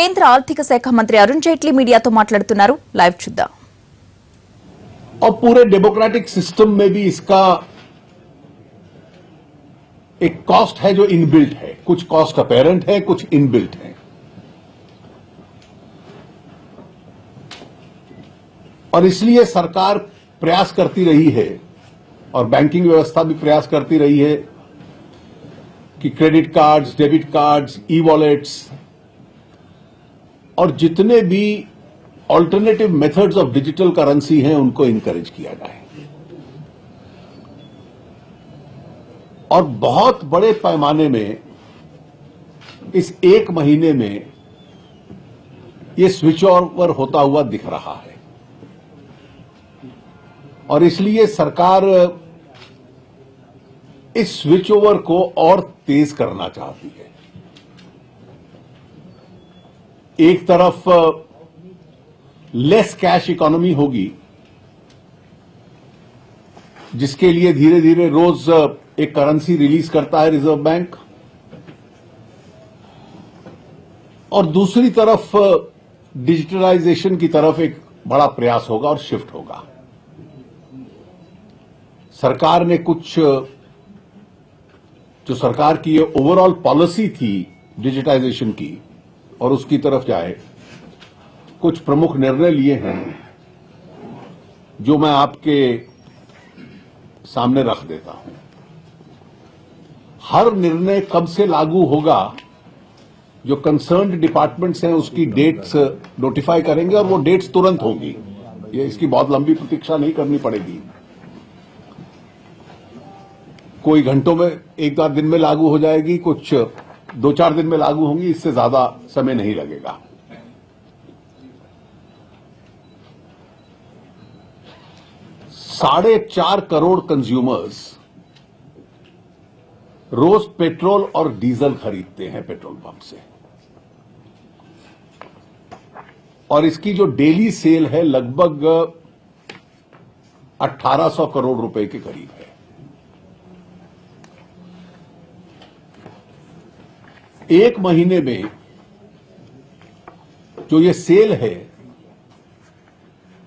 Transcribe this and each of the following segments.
కేంద్ర ఆర్థిక శాఖ మంత్రి అరుణ్ జైట్లీ మీడియాతో మాట్లాడుతున్నారు. లైవ్ చూద్దాం. और पूरे डेमोक्रेटिक सिस्टम में भी इसका एक कॉस्ट है जो इनबिल्ट है. कुछ कॉस्ट अपेरेंट है, कुछ इनबिल्ट है. और इसलिए सरकार प्रयास करती रही है और बैंकिंग व्यवस्था भी प्रयास करती रही है कि credit cards, debit cards, e wallets और जितने भी alternative methods of digital currency हैं उनको इनकरेज किया जाए. और बहुत बड़े पैमाने में इस एक महीने में ये स्विच ओवर होता हुआ दिख रहा है. और इसलिए सरकार इस स्विच ओवर को और तेज करना चाहती है. एक तरफ लेस कैश इकोनॉमी होगी, जिसके लिए धीरे धीरे रोज एक करेंसी रिलीज करता है रिजर्व बैंक, और दूसरी तरफ डिजिटलाइजेशन की तरफ एक बड़ा प्रयास होगा और शिफ्ट होगा. सरकार ने कुछ जो सरकार की ये ओवरऑल पॉलिसी थी डिजिटाइजेशन की और उसकी तरफ जाए, कुछ प्रमुख निर्णय लिए हैं जो मैं आपके सामने रख देता हूं. हर निर्णय कब से लागू होगा, जो कंसर्न्ड डिपार्टमेंट्स हैं उसकी डेट्स नोटिफाई करेंगे और वो डेट्स तुरंत होंगी. ये इसकी बहुत लंबी प्रतीक्षा नहीं करनी पड़ेगी. कोई घंटों में, एक आध दिन में लागू हो जाएगी, कुछ 2-4 दिन में लागू होंगी. इससे ज्यादा समय नहीं लगेगा. ₹4.5 करोड़ कंज्यूमर्स रोज पेट्रोल और डीजल खरीदते हैं पेट्रोल पंप से, और इसकी जो डेली सेल है लगभग 1800 करोड़ रुपए के करीब है. एक महीने में जो ये सेल है,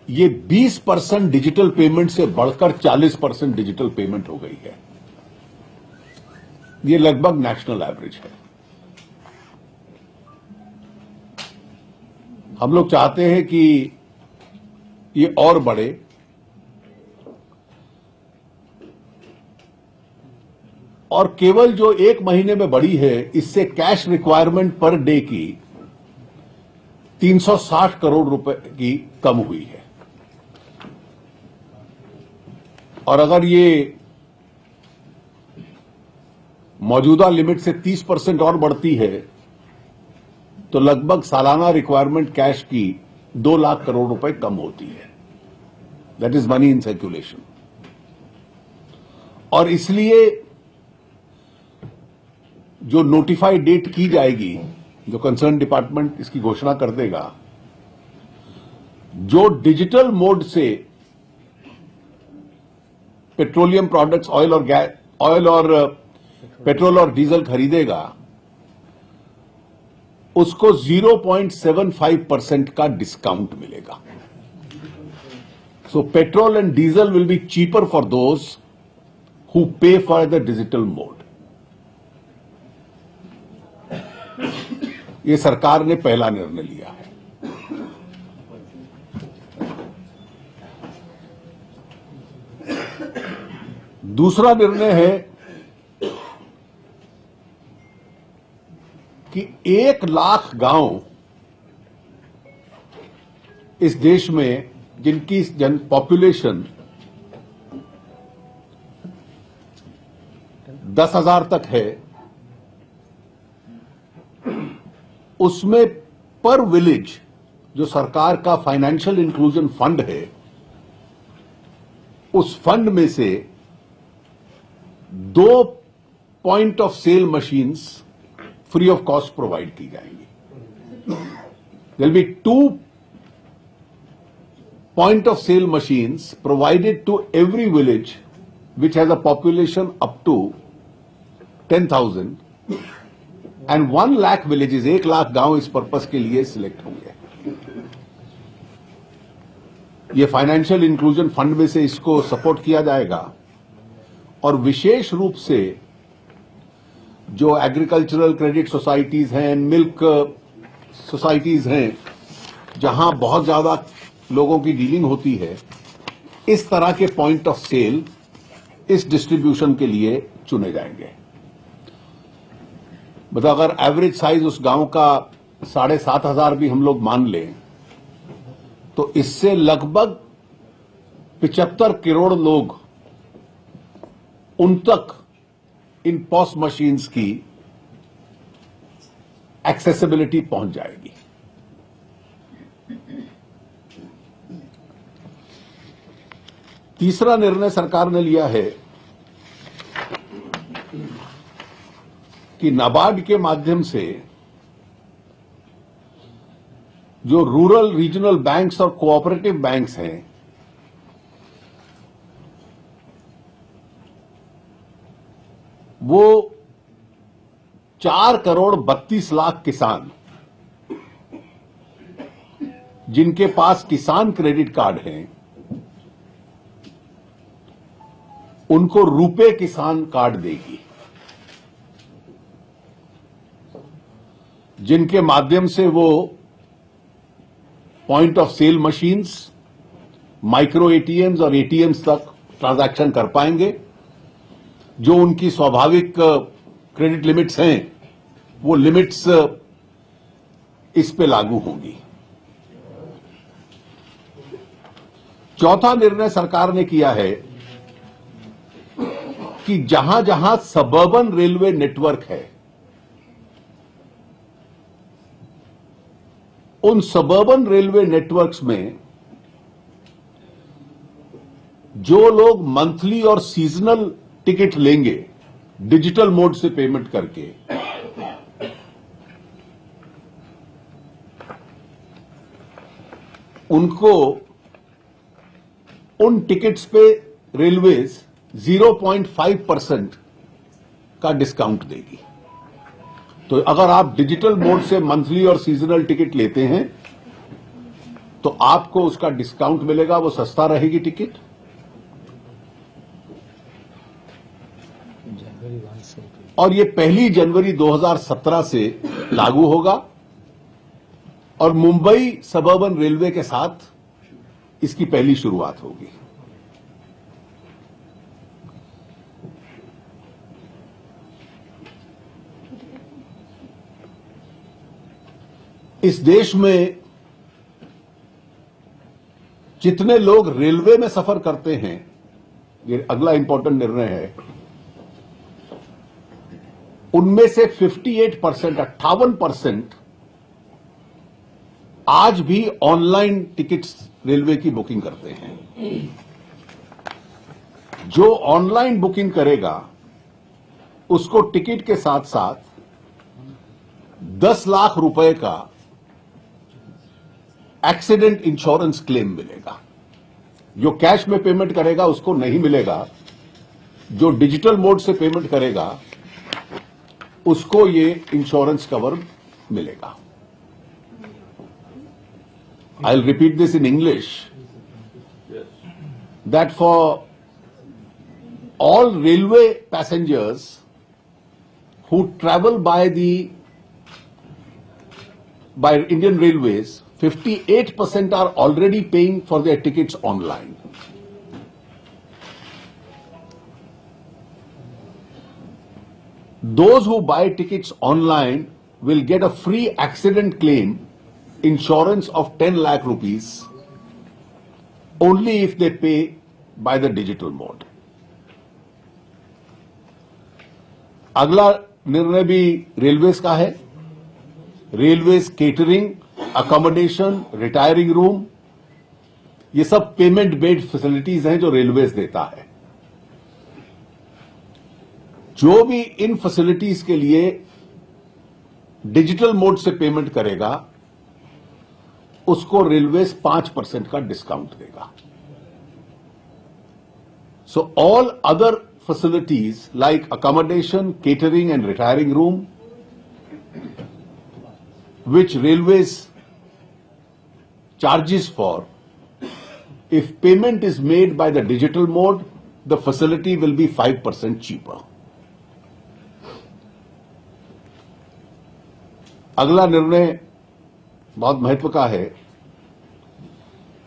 ये 20% डिजिटल पेमेंट से बढ़कर 40% डिजिटल पेमेंट हो गई है. ये लगभग नेशनल एवरेज है. हम लोग चाहते हैं कि ये और बढ़े, और केवल जो एक महीने में बढ़ी है, इससे कैश रिक्वायरमेंट पर डे की 360 करोड़ रुपए की कम हुई है. और अगर ये मौजूदा लिमिट से 30% और बढ़ती है तो लगभग सालाना रिक्वायरमेंट कैश की 2 लाख करोड़ रुपए कम होती है. That is money in circulation. और इसलिए जो नोटिफाइड डेट की जाएगी, जो कंसर्न डिपार्टमेंट इसकी घोषणा कर देगा, जो डिजिटल मोड से पेट्रोलियम प्रोडक्ट्स, ऑयल और पेट्रोल और डीजल खरीदेगा, उसको 0.75% का डिस्काउंट मिलेगा. So petrol and diesel will be cheaper for those who pay for the digital mode. ये सरकार ने पहला निर्णय लिया है. दूसरा निर्णय है कि 1 लाख गांव इस देश में जिनकी पॉपुलेशन 10,000 तक है, उसमें पर विलेज जो सरकार का फाइनेंशियल इंक्लूजन फंड है, उस फंड में से 2 point of sale machines free of cost provide की जाएंगी. There will be 2 point of sale machines provided to every village which has a population up to 10,000 and 1 lakh villages, 1 lakh गांव इस purpose के लिए सिलेक्ट होंगे। ये फाइनेंशियल इंक्लूजन फंड में से इसको सपोर्ट किया जाएगा और विशेष रूप से जो एग्रीकल्चरल क्रेडिट सोसाइटीज हैं, मिल्क सोसाइटीज हैं, जहां बहुत ज्यादा लोगों की डीलिंग होती है, इस तरह के पॉइंट ऑफ सेल इस डिस्ट्रीब्यूशन के लिए चुने जाएंगे। मतलब अगर एवरेज साइज उस गांव का 7,500 भी हम लोग मान लें, तो इससे लगभग 75 करोड़ लोग उन तक इन पॉस मशीन्स की एक्सेसिबिलिटी पहुंच जाएगी। तीसरा निर्णय सरकार ने लिया है कि नाबार्ड के माध्यम से जो रूरल रीजनल बैंक्स और कोऑपरेटिव बैंक्स हैं, वो 4 करोड़ 32 लाख किसान जिनके पास किसान क्रेडिट कार्ड हैं, उनको रुपे किसान कार्ड देगी, जिनके माध्यम से वो point of sale machines, micro ATMs और एटीएम्स तक ट्रांजैक्शन कर पाएंगे। जो उनकी स्वाभाविक क्रेडिट लिमिट्स हैं, वो लिमिट्स इस पे लागू होंगी। चौथा निर्णय सरकार ने किया है कि जहां जहां सबर्बन रेलवे नेटवर्क है, उन सबर्बन रेलवे नेटवर्क्स में जो लोग मंथली और सीजनल टिकट लेंगे डिजिटल मोड से पेमेंट करके, उनको उन टिकट्स पे रेलवेज 0.5% का डिस्काउंट देगी। तो अगर आप डिजिटल मोड से मंथली और सीजनल टिकट लेते हैं तो आपको उसका डिस्काउंट मिलेगा, वो सस्ता रहेगी टिकट। और ये 1 जनवरी 2017 से लागू होगा और मुंबई सबर्बन रेलवे के साथ इसकी पहली शुरुआत होगी। इस देश में जितने लोग रेलवे में सफर करते हैं, ये अगला इंपॉर्टेंट निर्णय है, उनमें से 58% आज भी ऑनलाइन टिकट्स रेलवे की बुकिंग करते हैं। जो ऑनलाइन बुकिंग करेगा उसको टिकट के साथ साथ 10 लाख रुपए का एक्सीडेंट इंश्योरेंस क्लेम मिलेगा। जो कैश में पेमेंट करेगा उसको नहीं मिलेगा, जो डिजिटल मोड से पेमेंट करेगा उसको ये इंश्योरेंस कवर मिलेगा। I'll repeat this in English, that for all railway passengers who travel by Indian Railways, 58% are already paying for their tickets online. Those who buy tickets online will get a free accident claim insurance of 10 lakh rupees only if they pay by the digital mode. अगला निर्णय भी railways का है। Railways catering, accommodation, retiring room, ये सब payment based facilities हैं जो railways देता है। जो भी इन फैसिलिटीज के लिए डिजिटल मोड से पेमेंट करेगा उसको रेलवेज 5% का डिस्काउंट देगा। So all other facilities like accommodation, catering and retiring room which railways charges for, if payment is made by the digital mode, the facility will be 5% cheaper. अगला निर्णय बहुत महत्व का है।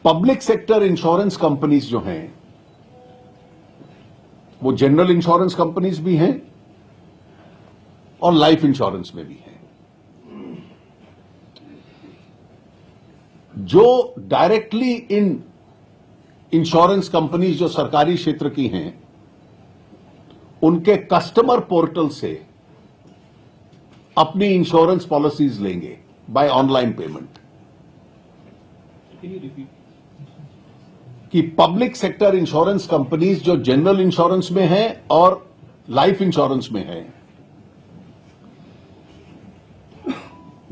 पब्लिक सेक्टर इंश्योरेंस कंपनीज जो हैं, वो general insurance companies भी हैं और लाइफ इंश्योरेंस में भी हैं। जो डायरेक्टली इन इंश्योरेंस कंपनीज जो सरकारी क्षेत्र की हैं, उनके कस्टमर पोर्टल से अपनी इंश्योरेंस पॉलिसीज लेंगे बाय ऑनलाइन पेमेंट। कि पब्लिक सेक्टर इंश्योरेंस कंपनीज जो जनरल इंश्योरेंस में हैं और लाइफ इंश्योरेंस में हैं,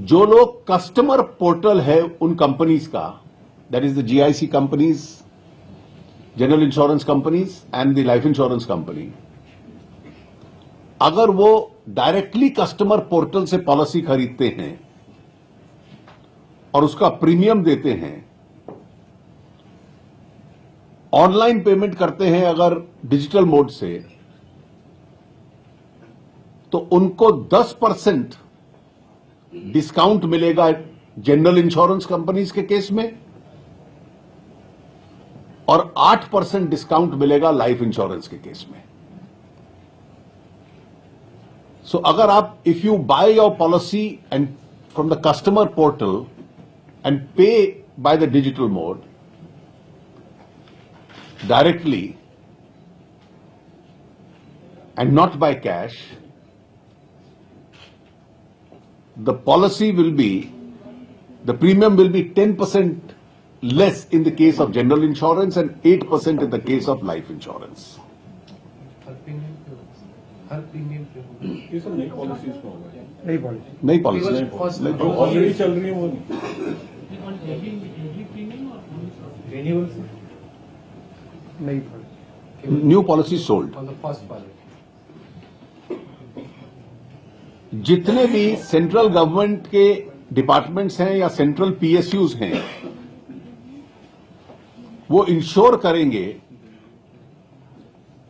जो लोग कस्टमर पोर्टल है उन कंपनीज का, that is the GIC companies, general insurance companies and the life insurance company, अगर वो डायरेक्टली कस्टमर पोर्टल से पॉलिसी खरीदते हैं और उसका प्रीमियम देते हैं, ऑनलाइन पेमेंट करते हैं अगर डिजिटल मोड से, तो उनको 10% डिस्काउंट मिलेगा जनरल इंश्योरेंस कंपनीज के केस में और 8% डिस्काउंट मिलेगा लाइफ इंश्योरेंस के केस में। सो अगर आप, if you buy your policy and from the customer portal and pay by the digital mode directly and not by cash, the policy will be, the premium will be 10% less in the case of general insurance and 8% in the case of life insurance. Her premium पे होगा। ये सब नई policies में होगा। नई policy नई policy जो ऑलरेडी चल रही है वो नहीं। रिन्यूअल से नई policy new policy sold. For the first policy. जितने भी सेंट्रल गवर्नमेंट के डिपार्टमेंट्स हैं या सेंट्रल पीएसयूज हैं, वो इंश्योर करेंगे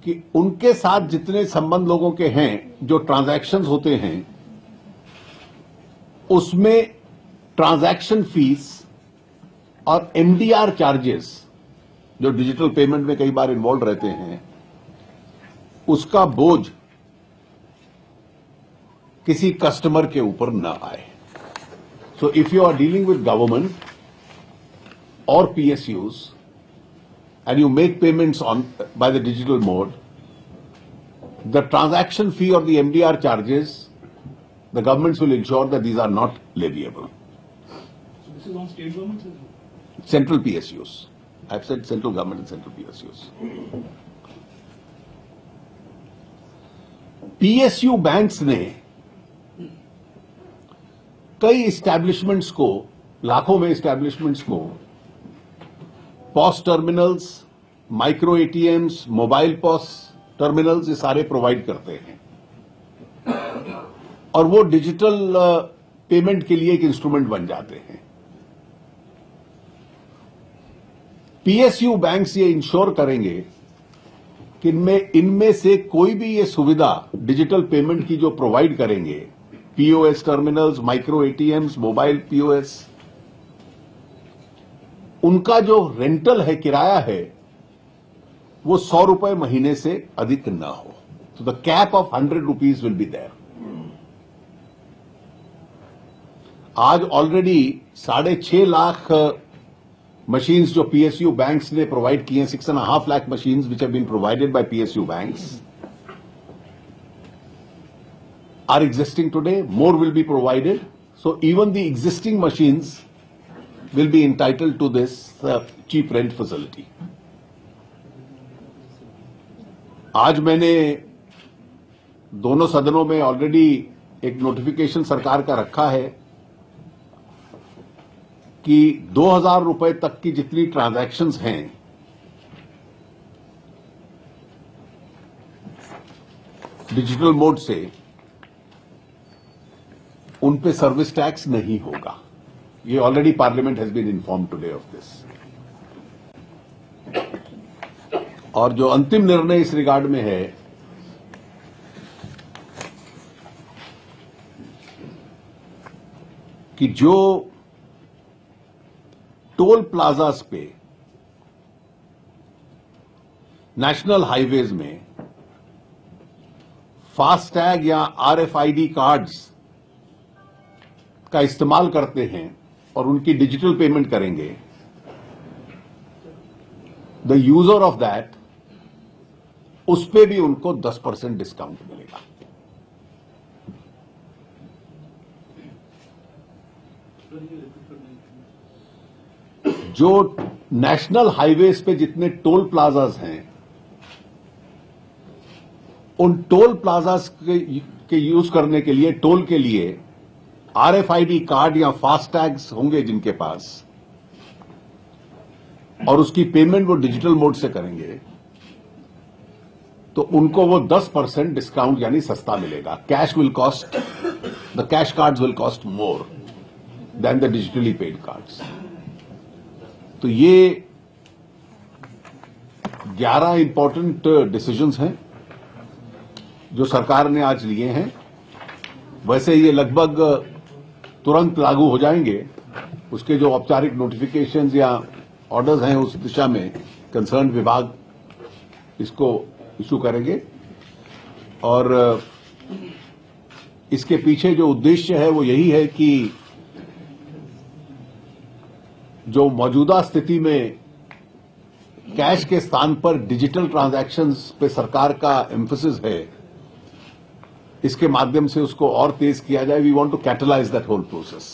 कि उनके साथ जितने संबंध लोगों के हैं, जो ट्रांजैक्शंस होते हैं, उसमें ट्रांजैक्शन फीस और एमडीआर चार्जेस जो डिजिटल पेमेंट में कई बार इन्वॉल्व रहते हैं, उसका बोझ किसी कस्टमर के ऊपर न आए। So if you are dealing with government और PSUs and you make payments on by the digital mode, the transaction fee or the MDR charges, the governments will ensure that these are not leviable. So this is on state governments as well? Central PSUs. I've said central government and central PSUs. PSU banks ने कई establishments को, लाखों में establishments को POS terminals, micro ATMs, mobile POS terminals, ये सारे provide करते हैं और वो डिजिटल पेमेंट के लिए एक इंस्ट्रूमेंट बन जाते हैं। PSU बैंक्स ये इंश्योर करेंगे कि इनमें से कोई भी ये सुविधा डिजिटल पेमेंट की जो प्रोवाइड करेंगे, POS terminals, micro ATMs, mobile POS, उनका जो रेंटल है, किराया है, वो 100 रुपए महीने से अधिक ना हो। तो the cap of 100 rupees will be there. आज ऑलरेडी 6.5 लाख मशीन्स जो PSU बैंक्स ने प्रोवाइड किए हैं, 6.5 lakh machines which have been provided by PSU banks are existing today. More will be provided. So even the existing machines will be entitled to this cheap rent facility. आज मैंने दोनों सदनों में already एक notification सरकार का रखा है कि 2000 रुपए तक की जितनी ट्रांजैक्शंस हैं, डिजिटल मोड से, उन पे सर्विस टैक्स नहीं होगा। ये already parliament has been inform today of this. और जो अंतिम निर्णय इस रिगार्ड में है, कि जो टोल प्लाजास पे नेशनल हाईवेज में फास्टैग या आरएफआईडी कार्ड्स का इस्तेमाल करते हैं और उनकी डिजिटल पेमेंट करेंगे, द यूजर ऑफ दैट, उस पे भी उनको 10% डिस्काउंट मिलेगा। जो नेशनल हाईवेज पे जितने टोल प्लाजास हैं, उन टोल प्लाजास के यूज करने के लिए, टोल के लिए आरएफआईडी कार्ड या फास्टैग्स होंगे जिनके पास, और उसकी पेमेंट वो डिजिटल मोड से करेंगे, तो उनको वो 10% डिस्काउंट यानी सस्ता मिलेगा। Cash will cost, the cash cards will cost more than the digitally paid cards. तो ये 11 इंपॉर्टेंट डिसीजंस हैं जो सरकार ने आज लिए हैं। वैसे ये लगभग तुरंत लागू हो जाएंगे। उसके जो औपचारिक नोटिफिकेशंस या ऑर्डर्स हैं उस दिशा में कंसर्न विभाग इसको इशू करेंगे। और इसके पीछे जो उद्देश्य है वो यही है कि जो मौजूदा स्थिति में कैश के स्थान पर डिजिटल ट्रांजैक्शंस पे सरकार का एम्फेसिस है, इसके माध्यम से उसको और तेज किया जाए। We want to catalyse that whole process.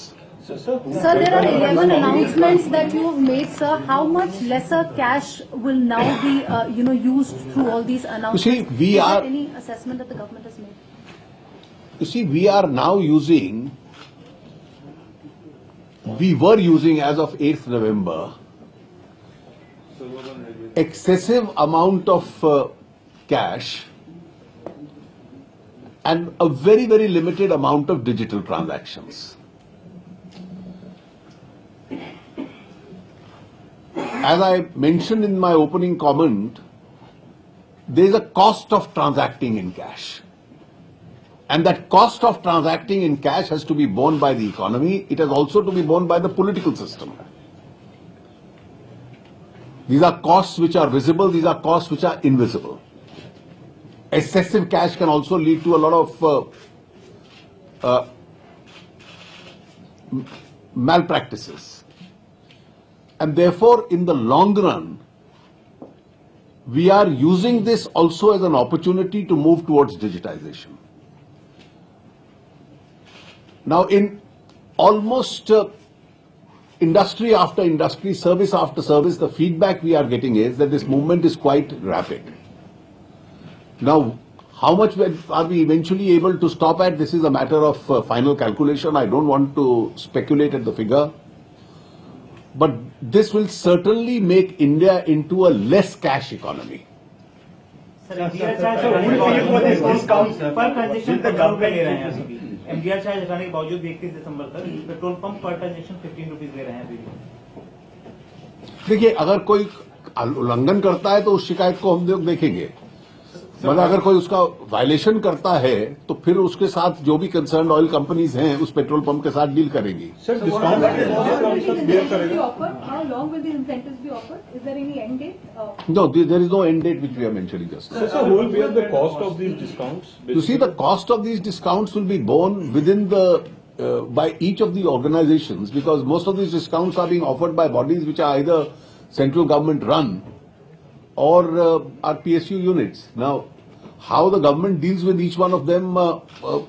Sir, there are 11 announcements that you have made, sir. How much lesser cash will now be, used through all these announcements? You see, Is there any assessment that the government has made? You see, we are now using, we were using as of 8th November, excessive amount of cash and a very, very limited amount of digital transactions. As I mentioned in my opening comment, there is a cost of transacting in cash. And that cost of transacting in cash has to be borne by the economy. It has also to be borne by the political system. These are costs which are visible, these are costs which are invisible. Excessive cash can also lead to a lot of malpractices. And therefore, in the long run, we are using this also as an opportunity to move towards digitization. Now, in almost industry after industry, service after service, the feedback we are getting is that this movement is quite rapid. Now, how much are we eventually able to stop at? This is a matter of final calculation. I don't want to speculate at the figure. But this will certainly make India into a less cash economy. MDR charge per transaction ₹15 ले रहे हैं अभी भी। MDR charge हटाने के बावजूद भी 31 दिसंबर तक पेट्रोल पंप पर ट्रांजेक्शन ₹15 ले रहे हैं अभी भी। देखिए, अगर कोई उल्लंघन करता है तो उस शिकायत को हम लोग देखेंगे। मतलब अगर कोई उसका वायलेशन करता है तो फिर उसके साथ जो भी कंसर्न ऑयल कंपनीज हैं उस पेट्रोल पंप के साथ डील करेंगी। सर, डिस्काउंट करेगा। How long will these incentives be offered? Is there any end date? No, there is no end date which we are mentioning just now. Sir, who will bear the cost of these discounts? You see, the cost of these discounts will be borne within the by each of the organizations, because most of these discounts are being offered by bodies which are either central government run or are PSU units. Now, how the government deals with each one of them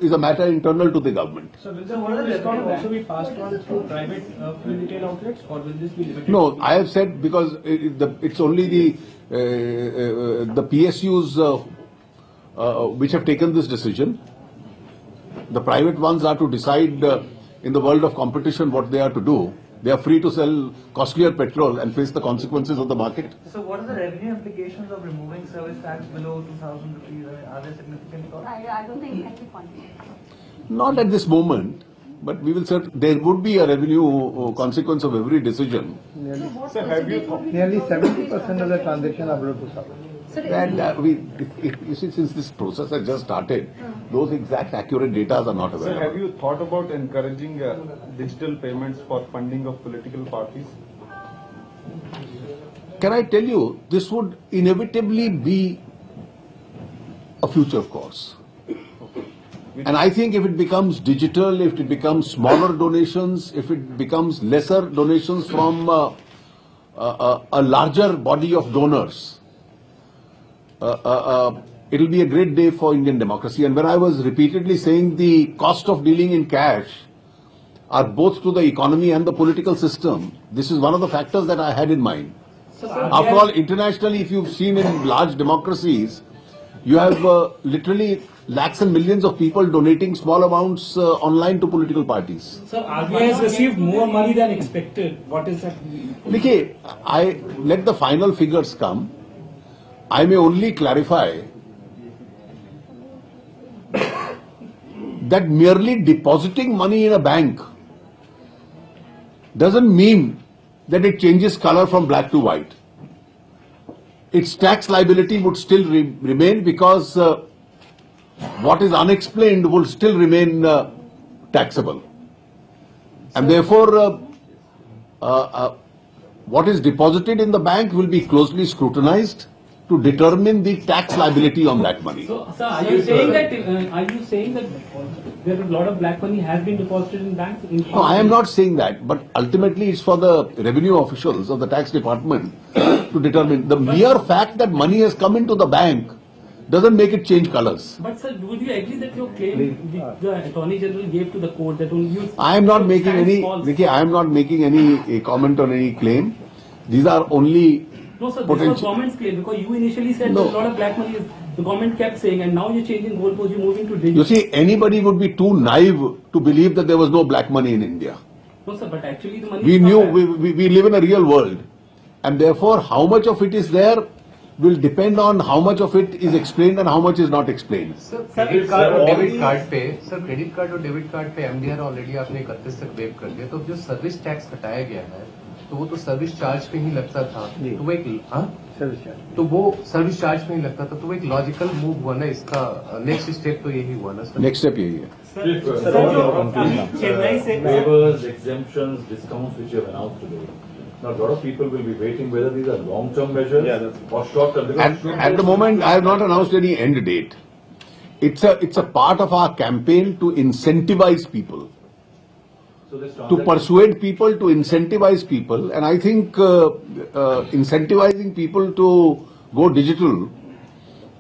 is a matter internal to the government. So will the whole discount also be passed on through private fuel retail outlets, or will this be limited? No, I have said because it's only the PSUs which have taken this decision. The private ones are to decide in the world of competition what they are to do. They are free to sell costlier petrol and face the consequences of the market. So what are the revenue implications of removing service tax below 2,000 rupees? Are they significant costs? I don't think it can be quantified. Not at this moment, But we will there would be a revenue consequence of every decision. Sir, have you Nearly 70% of the transaction are brought to South. And you see, since this process has just started, those exact accurate data are not Sir, available. have you thought about encouraging digital payments for funding of political parties? Can I tell you, this would inevitably be a future course. And I think if it becomes digital, if it becomes smaller donations, if it becomes lesser donations from a larger body of donors, it will be a great day for Indian democracy. And when I was repeatedly saying the cost of dealing in cash are both to the economy and the political system, this is one of the factors that I had in mind. After all, internationally, if you've seen in large democracies, you have literally lakhs and millions of people donating small amounts online to political parties. Sir, RBI has received more money than expected. What is that? Look, I let the final figures come. I may only clarify that merely depositing money in a bank doesn't mean that it changes color from black to white. Its tax liability would still remain because what is unexplained will still remain taxable. And therefore, what is deposited in the bank will be closely scrutinized to determine the tax liability on that money. So, sir, are you saying that there is a lot of black money has been deposited in banks? No, I am not saying that, but ultimately it's for the revenue officials of the tax department to determine. The mere fact that money has come into the bank doesn't make it change colors. But sir, would you agree that your claim the Attorney General gave to the court that only you... I am not making stands any, false? Vicky, I am not making any comment on any claim. These are only No, sir, this potential. was government's claim because you initially said No. that a lot of black money is, the government kept saying, and now you're changing goalposts, you're moving to digital. You see, anybody would be too naive to believe that there was no black money in India. No, sir, but actually the money We is knew, not back. we live in a real world. And therefore, how much of it is there will depend on how much of it is explained and how much is not explained. Sir credit card और debit card पे MDR already आपने 31 तक wave कर दिया, तो जो service tax हटाया गया है तो वो तो सर्विस चार्ज पे ही लगता था, तो वो एक Service charge. तो वो सर्विस चार्ज पे ही लगता था, तो वो एक लॉजिकल मूव हुआ ना, इसका नेक्स्ट स्टेप तो यही हुआ ना सर. नेक्स्ट स्टेप यही है. सर जो चेन्नई से waivers, exemptions, discounts which you have announced today. Now, a lot of people will be waiting whether these are long-term measures or short-term. At the moment, I have not announced any end date. It's a part of our campaign to incentivize people, So this to transaction- persuade people, to incentivize people. And I think incentivizing people to go digital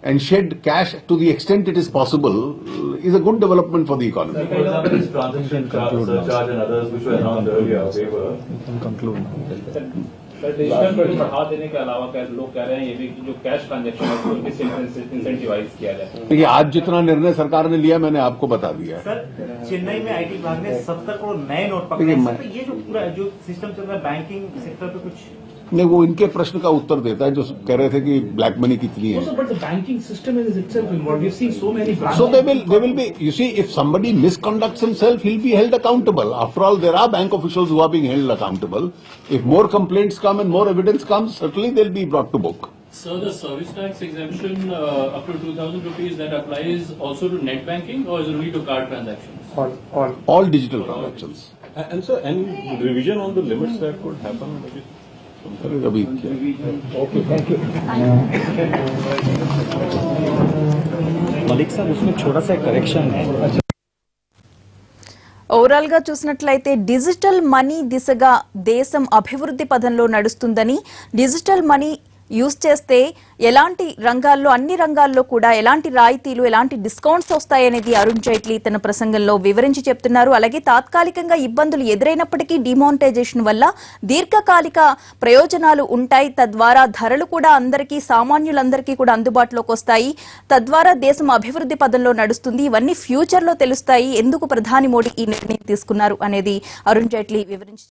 and shed cash to the extent it is possible is a good development for the economy. For example, this transaction surcharge and others which were announced earlier, waiver. Sir digital पर बढ़ा देने के अलावा क्या लोग कह रहे हैं ये भी कि जो कैश ट्रांजैक्शन है उसको इंसेंटिवाइज किया जाए. देखिए, आज जितना निर्णय सरकार ने लिया मैंने आपको बता दिया है. सर चेन्नई में आईटी विभाग ने 70 करोड़ नए नोट पकड़े देखिए, हैं. सर, तो ये जो पूरा जो सिस्टम चल रहा है बैंकिंग सेक्टर पे कुछ नहीं, वो इनके प्रश्न का उत्तर देता है जो कह रहे थे कि ब्लैक मनी कितनी है. Also, but the banking system is itself involved. We've seen so many branches. So they will be, you see, if somebody misconducts himself, he'll be held accountable. After all, there are bank officials who are being held accountable. If more complaints come and more evidence comes, certainly they'll be brought to book. So the service tax exemption up to 2,000 rupees that applies also to net banking or is it only to card transactions? All digital transactions. And so, any revision on the limits that could happen? Maybe? अभी मलिक साहब उसमें छोटा सा correction है. Overall గా చూసినట్లయితే digital money దిశగా దేశం అభివృద్ధి పథంలో నడుస్తుందని, డిజిటల్ మనీ యూజ్ చేస్తే ఎలాంటి రంగాల్లో అన్ని రంగాల్లో కూడా ఎలాంటి రాయితీలు ఎలాంటి డిస్కౌంట్స్ వస్తాయనేది అరుణ్ జైట్లీ తన ప్రసంగంలో వివరించి చెప్తున్నారు. అలాగే తాత్కాలికంగా ఇబ్బందులు ఎదురైనప్పటికీ డిమానిటైజేషన్ వల్ల దీర్ఘకాలిక ప్రయోజనాలు ఉంటాయి. తద్వారా ధరలు కూడా అందరికీ సామాన్యులందరికీ కూడా అందుబాటులోకి వస్తాయి. తద్వారా దేశం అభివృద్ధి పథంలో నడుస్తుంది. ఇవన్నీ ఫ్యూచర్ లో తెలుస్తాయి. ఎందుకు ప్రధాని మోడీ ఈ నిర్ణయం తీసుకున్నారు అనేది అరుణ్ జైట్లీ వివరించి